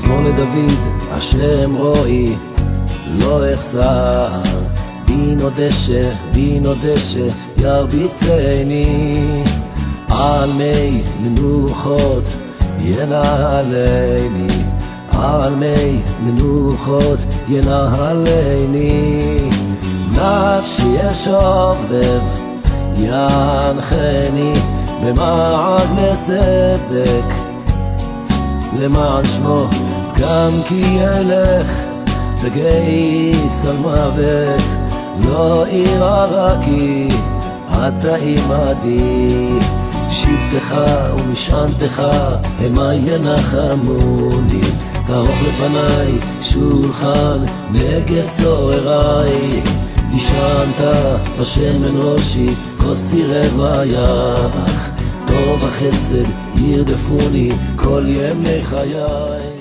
מזמור לדוד, השם רואי לא אחסר, בינו דשא ירביצני, על מי מנוחות ינהלני, על מי מנוחות ינהלני. נפשי ישובב ינחני, במעד לצדק למען שמו, גם כי ילך בגיא צל מוות, לא אירא כי אתה עמדי. שבטך ומשענתך המה ינחמוני, תערוך לפניי שולחן נגד צורריי. ישנת בשמן ראשי, כוסי רוויח, טוב החסד ירדפוני כל ימי חיי.